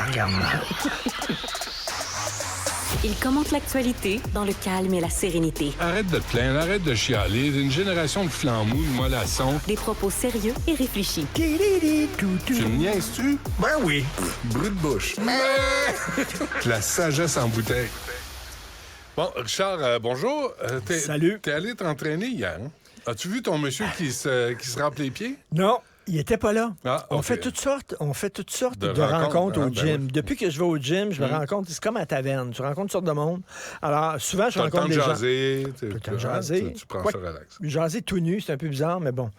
regarde mal. Il commente l'actualité dans le calme et la sérénité. Arrête de te plaindre, arrête de chialer. Une génération de flambous, de mollassons. Des propos sérieux et réfléchis. Tu me niaises-tu? Ben oui. Brut de bouche. La sagesse en bouteille. Bon, Richard, bonjour. Salut. T'es allé t'entraîner hier, hein? As-tu vu ton monsieur qui se rampe les pieds? Non, il était pas là. Ah, On ok. fait toutes sortes De de rencontres au ben gym. oui. Depuis que je vais au gym, je me rends compte, c'est comme à la taverne. Tu rencontres toutes sortes de monde. Alors, souvent, je T'as le temps rencontre de des gens. jaser. T'as le temps de jaser. Tu prends Quoi ça relax. Jaser tout nu, c'est un peu bizarre, mais bon.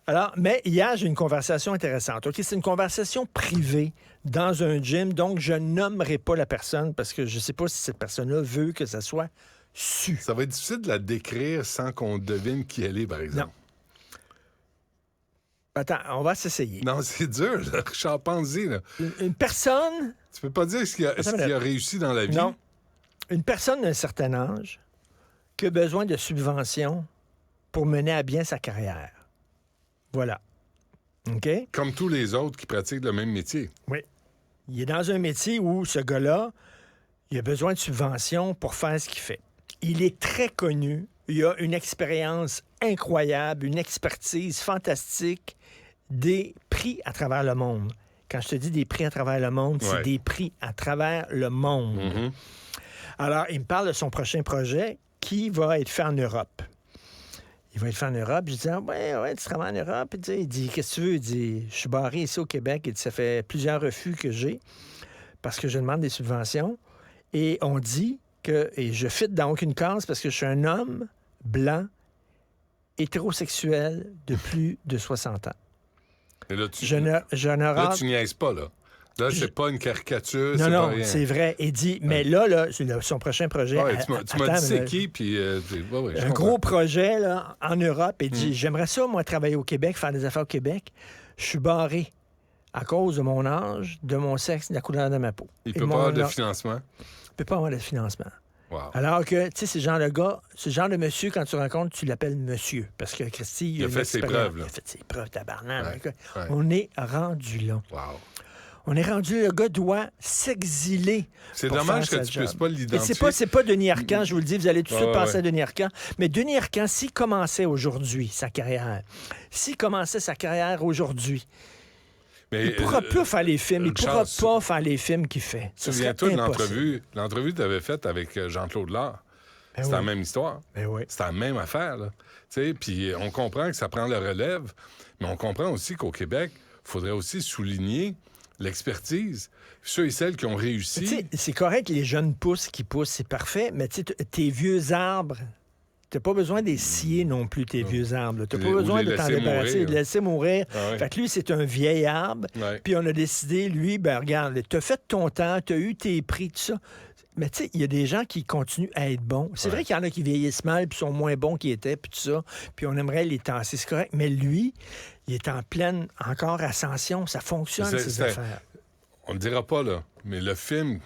Alors, mais hier, j'ai une conversation intéressante. OK, c'est une conversation privée dans un gym, donc je nommerai pas la personne parce que je sais pas si cette personne-là veut que ça soit su. Ça va être difficile de la décrire sans qu'on devine qui elle est, par exemple. Attends, on va s'essayer. Non, c'est dur, là. Richard, pense-y, là. Une personne... Tu peux pas dire ce qu'il a réussi dans la vie. Non. Une personne d'un certain âge qui a besoin de subventions pour mener à bien sa carrière. Voilà. OK? Comme tous les autres qui pratiquent le même métier. Oui. Il est dans un métier où ce gars-là, il a besoin de subventions pour faire ce qu'il fait. Il est très connu. Il a une expérience incroyable, une expertise fantastique, des prix à travers le monde. Quand je te dis des prix à travers le monde, c'est des prix à travers le monde. Mm-hmm. Alors, il me parle de son prochain projet qui va être fait en Europe. Il va être fait en Europe. Je dis, ouais, tu travailles en Europe. Il dit, qu'est-ce que tu veux? Il dit, je suis barré ici au Québec. Il dit, ça fait plusieurs refus que j'ai parce que je demande des subventions. Et on dit que, et je fit dans aucune case parce que je suis un homme blanc, hétérosexuel de plus de 60 ans. Et là, là, tu niaises pas, là. Là, c'est pas une caricature, non, c'est non, pas rien. c'est vrai. Il dit, mais là, c'est son prochain projet. Ouais, tu m'as dit c'est qui, puis... un gros projet là, en Europe. Il dit, j'aimerais ça, moi, travailler au Québec, faire des affaires au Québec. Je suis barré à cause de mon âge, de mon sexe, de la couleur de ma peau. Il peut pas avoir de financement. Il peut pas avoir de financement. Wow. Alors que, tu sais, ce genre de gars, ce genre de monsieur, quand tu rencontres, tu l'appelles monsieur. Parce que Christy, il a fait ses preuves, là. Il a fait ses preuves, tabarnak. Ouais. On est rendu là. Wow. On est rendu, le gars doit s'exiler. C'est dommage que tu puisses pas l'identifier. Et c'est pas Denis Arcand, je vous le dis, vous allez tout de suite penser à Denis Arcand. Mais Denis Arcand, s'il commençait aujourd'hui sa carrière, il ne pourra plus faire les films. Il ne pourra pas faire les films qu'il fait. Souviens-toi de l'entrevue que tu avais faite avec Jean-Claude Lard. C'est la même histoire. C'est la même affaire. Puis on comprend que ça prend le relève, mais on comprend aussi qu'au Québec, il faudrait aussi souligner l'expertise. Ceux et celles qui ont réussi. C'est correct, les jeunes pousses qui poussent, c'est parfait, mais tes vieux arbres... T'as pas besoin de les scier non plus, tes vieux arbres. T'as pas besoin de t'en débarrasser, de les laisser mourir. Ah ouais. Fait que lui, c'est un vieil arbre. Ouais. Puis on a décidé, lui, regarde, t'as fait ton temps, t'as eu tes prix, tout ça. Mais tu sais, il y a des gens qui continuent à être bons. C'est vrai qu'il y en a qui vieillissent mal, puis sont moins bons qu'ils étaient, puis tout ça. Puis on aimerait les tasser, c'est correct. Mais lui, il est en pleine, encore, ascension. Ça fonctionne, ces affaires. On ne dira pas, là, mais le film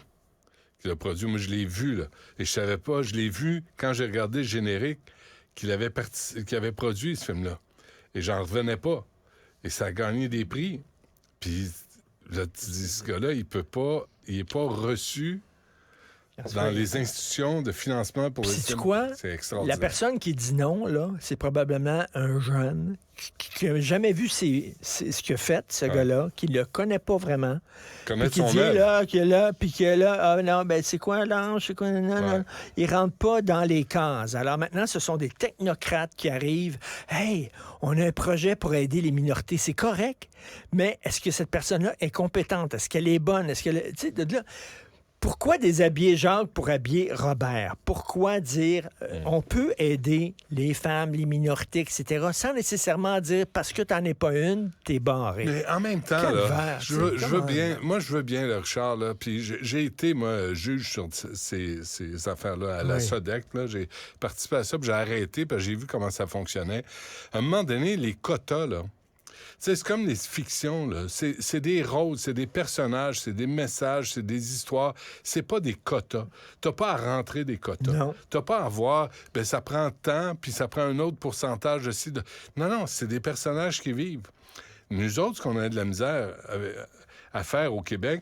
qu'il a produit, moi, je l'ai vu, là. Et je savais pas, je l'ai vu quand j'ai regardé le générique qu'il avait produit, ce film-là. Et j'en revenais pas. Et ça a gagné des prix. Puis, là, tu dis, ce gars-là, il est pas reçu dans les institutions de financement pour les films. Quoi? C'est extraordinaire. La personne qui dit non, là, c'est probablement un jeune qui n'a jamais vu ce qu'il a fait, ce gars-là, qui le connaît pas vraiment. Puis qui dit là, qui est là, puis qui est là, ah non, ben c'est quoi l'ange, c'est quoi, non. Il rentre pas dans les cases. Alors maintenant, ce sont des technocrates qui arrivent. Hey, on a un projet pour aider les minorités, c'est correct, mais est-ce que cette personne-là est compétente? Est-ce qu'elle est bonne? Est-ce qu'elle, tu sais, de là... Pourquoi déshabiller Jacques pour habiller Robert? Pourquoi dire on peut aider les femmes, les minorités, etc., sans nécessairement dire parce que t'en es pas une, t'es barré. Mais en même temps, là, je veux bien, là, Richard, là, puis j'ai été, moi, juge sur ces affaires-là à la SODEC, là, j'ai participé à ça, puis j'ai arrêté, puis j'ai vu comment ça fonctionnait. À un moment donné, les quotas, là, c'est comme les fictions, là. C'est des rôles, c'est des personnages, c'est des messages, c'est des histoires. C'est pas des quotas. T'as pas à rentrer des quotas. Non. T'as pas à voir, ça prend tant, puis ça prend un autre pourcentage aussi. Non, c'est des personnages qui vivent. Nous autres, ce qu'on a de la misère à faire au Québec,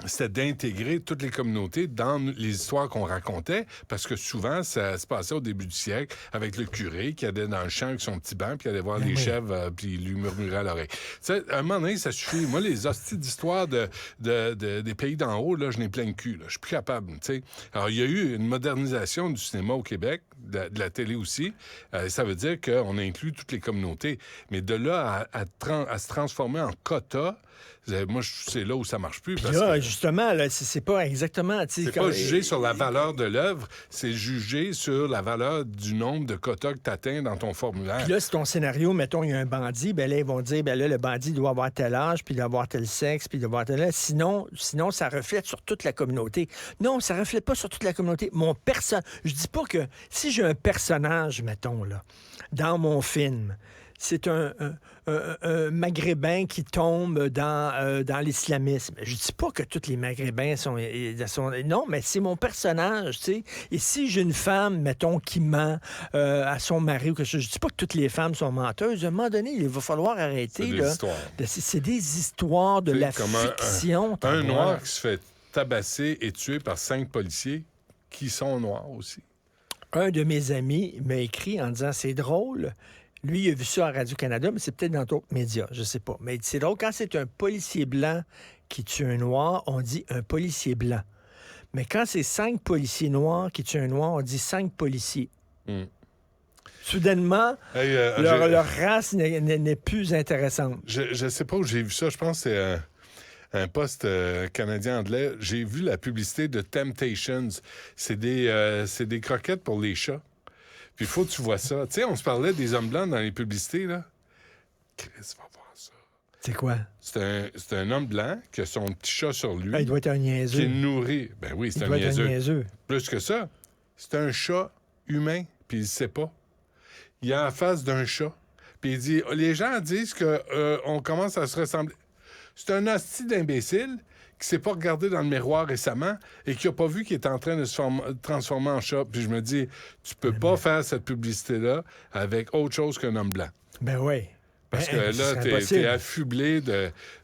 c'était d'intégrer toutes les communautés dans les histoires qu'on racontait, parce que souvent, ça se passait au début du siècle avec le curé qui allait dans le champ avec son petit banc, puis allait voir les chèvres, puis il lui murmurait à l'oreille. Tu sais, à un moment donné, ça suffit. Moi, les hosties d'histoire des pays d'en haut, là, je n'ai plein le cul. Je suis plus capable, tu sais. Alors, il y a eu une modernisation du cinéma au Québec, de la télé aussi. Ça veut dire qu'on inclut toutes les communautés. Mais de là à se transformer en quota, moi, c'est là où ça marche plus. Puis là, justement, là, c'est pas exactement... C'est pas juger sur la valeur de l'œuvre, c'est juger sur la valeur du nombre de quotas que tu atteins dans ton formulaire. Puis là, si ton scénario, mettons, il y a un bandit, ben là, ils vont dire, ben là, le bandit doit avoir tel âge, puis il doit avoir tel sexe, puis il doit avoir tel... Sinon, ça reflète sur toute la communauté. Non, ça reflète pas sur toute la communauté. Je dis pas que si j'ai un personnage, mettons, là, dans mon film... C'est un Maghrébin qui tombe dans l'islamisme. Je dis pas que tous les Maghrébins sont... Non, mais c'est mon personnage, tu sais. Et si j'ai une femme, mettons, qui ment à son mari ou quelque chose, je dis pas que toutes les femmes sont menteuses. À un moment donné, il va falloir arrêter. C'est des histoires de la fiction. Un noir qui se fait tabasser et tuer par 5 policiers qui sont noirs aussi. Un de mes amis m'a écrit en disant, c'est drôle... Lui, il a vu ça à Radio-Canada, mais c'est peut-être dans d'autres médias, je sais pas. Mais c'est drôle, quand c'est un policier blanc qui tue un noir, on dit un policier blanc. Mais quand c'est 5 policiers noirs qui tuent un noir, on dit 5 policiers. Soudainement, leur race n'est plus intéressante. Je sais pas où j'ai vu ça. Je pense que c'est un poste canadien-anglais. J'ai vu la publicité de Temptations. C'est des croquettes pour les chats. Puis il faut que tu vois ça. Tu sais, on se parlait des hommes blancs dans les publicités, là. Chris, va voir ça. C'est quoi? C'est un homme blanc qui a son petit chat sur lui. Ah, il doit être un niaiseux. Qui est nourri. Ben oui, c'est un niaiseux. Plus que ça, c'est un chat humain, puis il ne sait pas. Il a la face d'un chat. Puis il dit, les gens disent qu'on commence à se ressembler. C'est un hostie d'imbécile qui s'est pas regardé dans le miroir récemment et qui a pas vu qu'il est en train de se transformer en chat. Puis je me dis, tu peux pas faire cette publicité-là avec autre chose qu'un homme blanc. Ben oui. Parce que là, t'es affublé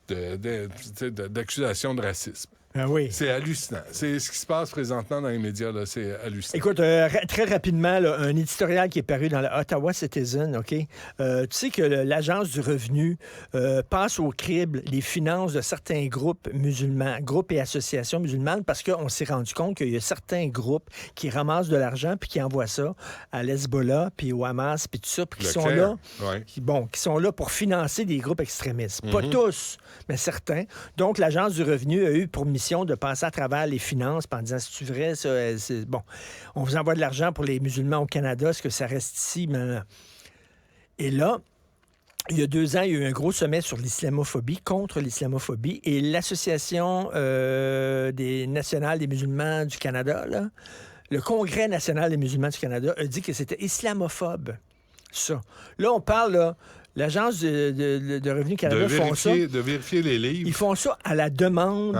d'accusations de racisme. Ah oui. C'est hallucinant. C'est ce qui se passe présentement dans les médias, là. C'est hallucinant. Écoute, très rapidement, là, un éditorial qui est paru dans le Ottawa Citizen, OK? Tu sais que l'Agence du revenu passe au crible les finances de certains groupes musulmans, groupes et associations musulmanes, parce qu'on s'est rendu compte qu'il y a certains groupes qui ramassent de l'argent puis qui envoient ça à l'Hezbollah puis au Hamas puis tout ça, puis qui sont là, qui sont là pour financer des groupes extrémistes. Pas tous, mais certains. Donc, l'Agence du revenu a eu pour mission de passer à travers les finances en disant, c'est-tu vrai, ça? Bon, on vous envoie de l'argent pour les musulmans au Canada, est-ce que ça reste ici? Et là, il y a 2 ans, il y a eu un gros sommet sur l'islamophobie, contre l'islamophobie, et l'Association nationale des musulmans du Canada, là, le Congrès national des musulmans du Canada, a dit que c'était islamophobe, ça. Là, on parle, là, l'Agence de Revenu Canada font ça. De vérifier les livres. Ils font ça à la demande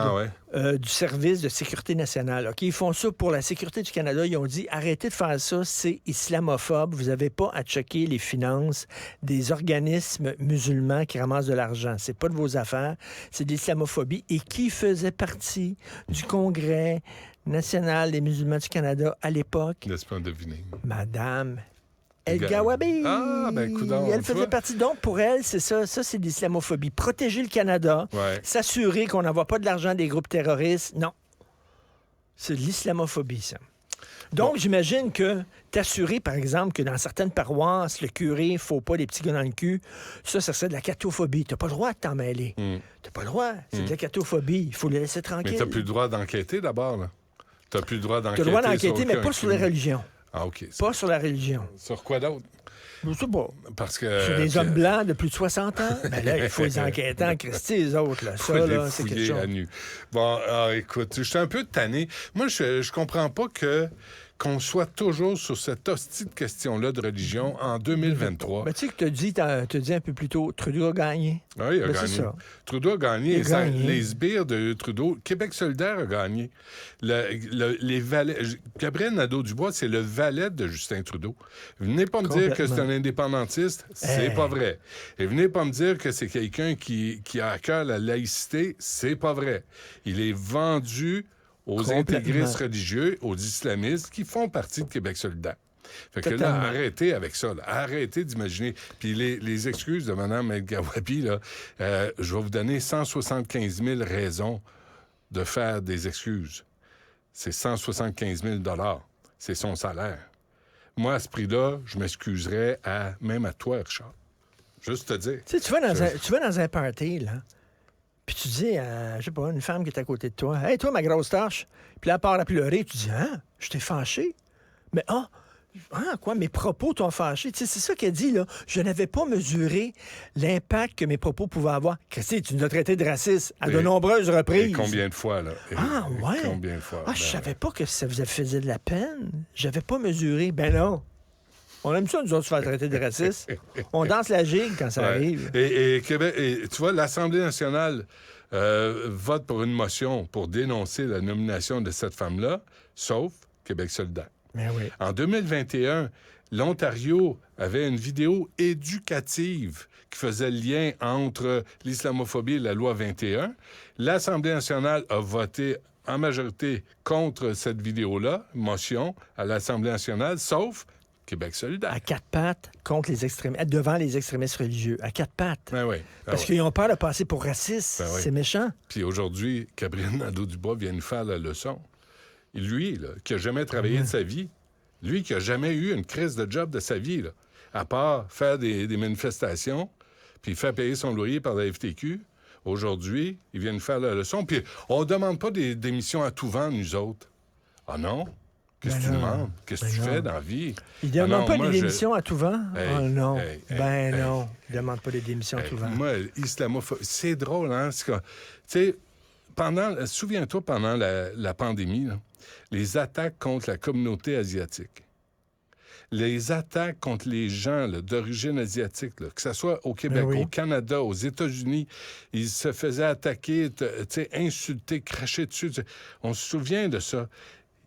du service de sécurité nationale. Okay? Ils font ça pour la sécurité du Canada. Ils ont dit, arrêtez de faire ça, c'est islamophobe. Vous n'avez pas à checker les finances des organismes musulmans qui ramassent de l'argent. C'est pas de vos affaires. C'est de l'islamophobie. Et qui faisait partie du Congrès national des musulmans du Canada à l'époque? Laisse-moi deviner. Madame El Gawabi. Ah, ben, coudonc. Elle faisait partie. Donc, pour elle, c'est ça. Ça, c'est de l'islamophobie. Protéger le Canada, s'assurer qu'on n'envoie pas de l'argent des groupes terroristes. Non. C'est de l'islamophobie, ça. Donc, j'imagine que t'assurer, par exemple, que dans certaines paroisses, le curé ne faut pas des petits gars dans le cul, ça serait de la catophobie. T'as pas le droit de t'en mêler. T'as pas le droit. C'est de la catophobie. Il faut le laisser tranquille. Mais t'as plus le droit d'enquêter, d'abord, là. T'as plus le droit d'enquêter. T'as le droit d'enquêter, mais pas sur les religions. Ah, OK. Pas sur la religion. Sur quoi d'autre? Je sais pas. Parce que... Sur des hommes blancs de plus de 60 ans? Ben là, il faut les enquêter en Christie, les autres. Là. Ça, là, c'est quelque chose. À nu. Bon, écoute, je suis un peu tanné. Moi, je comprends pas qu'on soit toujours sur cette hostie de question-là de religion en 2023. Ben, tu sais que tu as dit un peu plus tôt, Trudeau a gagné. Oui, il a gagné. Trudeau a gagné. Les sbires de Trudeau, Québec solidaire a gagné. Les valets... Gabriel Nadeau-Dubois, c'est le valet de Justin Trudeau. Venez pas me dire que c'est un indépendantiste, c'est pas vrai. Et venez pas me dire que c'est quelqu'un qui a à cœur la laïcité, c'est pas vrai. Il est vendu aux intégristes religieux, aux islamistes qui font partie de Québec solidaire. Fait que là, arrêtez avec ça. Là. Arrêtez d'imaginer. Puis les excuses de Mme El-Gawabi, là, je vais vous donner 175 000 raisons de faire des excuses. C'est 175 000 $. C'est son salaire. Moi, à ce prix-là, je m'excuserais même à toi, Richard. Juste te dire. Tu sais, tu vas dans un party, là, puis tu dis à, je sais pas, une femme qui est à côté de toi, « Hey, toi, ma grosse tâche! » Puis là, elle part à pleurer, tu dis, « Hein? Je t'ai fâché? » Mais quoi? Mes propos t'ont fâché? Tu sais, c'est ça qu'elle dit, là. Je n'avais pas mesuré l'impact que mes propos pouvaient avoir. Christy, tu nous as traité de raciste à de nombreuses reprises. Et combien de fois, là? Ouais? Combien de fois? Je savais pas que ça vous faisait de la peine. J'avais pas mesuré. Ben non. On aime ça, nous autres, se faire traiter de raciste. On danse la gigue quand ça arrive. Et Québec, tu vois, l'Assemblée nationale vote pour une motion pour dénoncer la nomination de cette femme-là, sauf Québec solidaire. Mais oui. En 2021, l'Ontario avait une vidéo éducative qui faisait le lien entre l'islamophobie et la loi 21. L'Assemblée nationale a voté en majorité contre cette vidéo-là, motion à l'Assemblée nationale, sauf Québec solidaire. À quatre pattes contre les extrémistes, devant les extrémistes religieux. À quatre pattes. Ben oui. Parce qu'ils ont peur de passer pour racistes. C'est méchant. Puis aujourd'hui, Gabriel Nadeau-Dubois vient nous faire la leçon. Lui, là, qui n'a jamais travaillé de sa vie, lui qui n'a jamais eu une crise de job de sa vie, là, à part faire des manifestations, puis faire payer son loyer par la FTQ, aujourd'hui, il vient nous faire la leçon. Puis on ne demande pas des démissions à tout vent, nous autres. Ah non? Qu'est-ce que tu demandes? Qu'est-ce que tu fais dans la vie? Il ne demande pas des démissions à tout vent? Non. Non. Il ne demande pas des démissions à tout vent. Moi, islamophobie, c'est drôle, hein? Tu sais, souviens-toi, pendant la pandémie, là, les attaques contre la communauté asiatique, les attaques contre les gens là, d'origine asiatique, là, que ce soit au Québec, au Canada, aux États-Unis, ils se faisaient attaquer, insulter, cracher dessus. On se souvient de ça.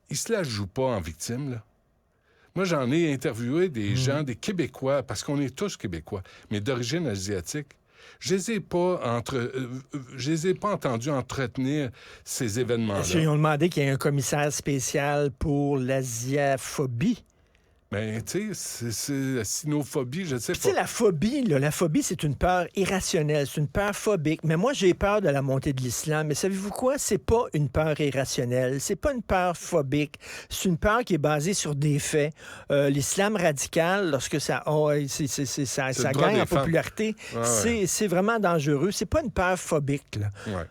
Ils ne se la jouent pas en victime, là. Moi, j'en ai interviewé des gens, des Québécois, parce qu'on est tous Québécois, mais d'origine asiatique. Je les ai pas entendus entretenir ces événements-là. Est-ce qu'ils ont demandé qu'il y ait un commissaire spécial pour l'asiaphobie? Ben, tu sais, c'est la sinophobie, je sais pas. Tu sais, la phobie, c'est une peur irrationnelle, c'est une peur phobique. Mais moi, j'ai peur de la montée de l'islam. Mais savez-vous quoi? C'est pas une peur irrationnelle, c'est pas une peur phobique. C'est une peur qui est basée sur des faits. L'islam radical, lorsque ça gagne en popularité, c'est vraiment dangereux. C'est pas une peur phobique, là. Ouais.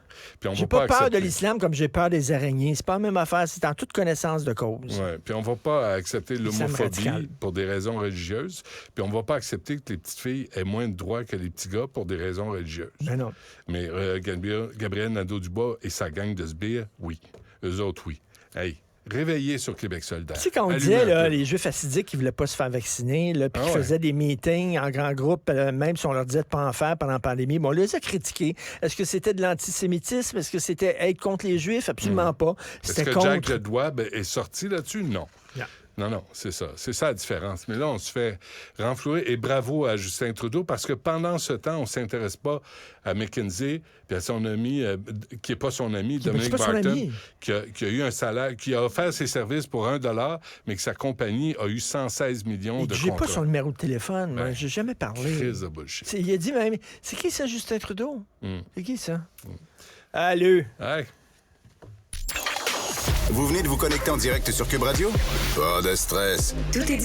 J'ai pas peur de l'islam comme j'ai peur des araignées. C'est pas la même affaire, c'est en toute connaissance de cause. Ouais. Puis on va pas accepter l'homophobie pour des raisons religieuses. Puis on va pas accepter que les petites filles aient moins de droits que les petits gars pour des raisons religieuses. Ben non. Mais Gabriel Nadeau-Dubois et sa gang de sbires, oui. Eux autres, oui. Hey, réveillés sur Québec solidaire. Tu sais, quand on disait là, les Juifs hassidiques qui ne voulaient pas se faire vacciner, puis qui faisaient des meetings en grand groupe, même si on leur disait de ne pas en faire pendant la pandémie, on les a critiqués. Est-ce que c'était de l'antisémitisme? Est-ce que c'était être contre les Juifs? Absolument pas. Est-ce que Jack Ledouab est sorti là-dessus? Non. Non, c'est ça. C'est ça la différence. Mais là, on se fait renflouer. Et bravo à Justin Trudeau, parce que pendant ce temps, on ne s'intéresse pas à McKinsey puis à son ami, qui n'est pas son ami, Dominic Barton, qui a eu un salaire, qui a offert ses services pour $1, mais que sa compagnie a eu 116 millions de contrats. J'ai pas son numéro de téléphone. Moi. J'ai jamais parlé. Crise de bullshit. Il a dit même, c'est qui ça, Justin Trudeau? C'est qui ça? Allô? Hey. Vous venez de vous connecter en direct sur Cube Radio? Pas de stress. Tout est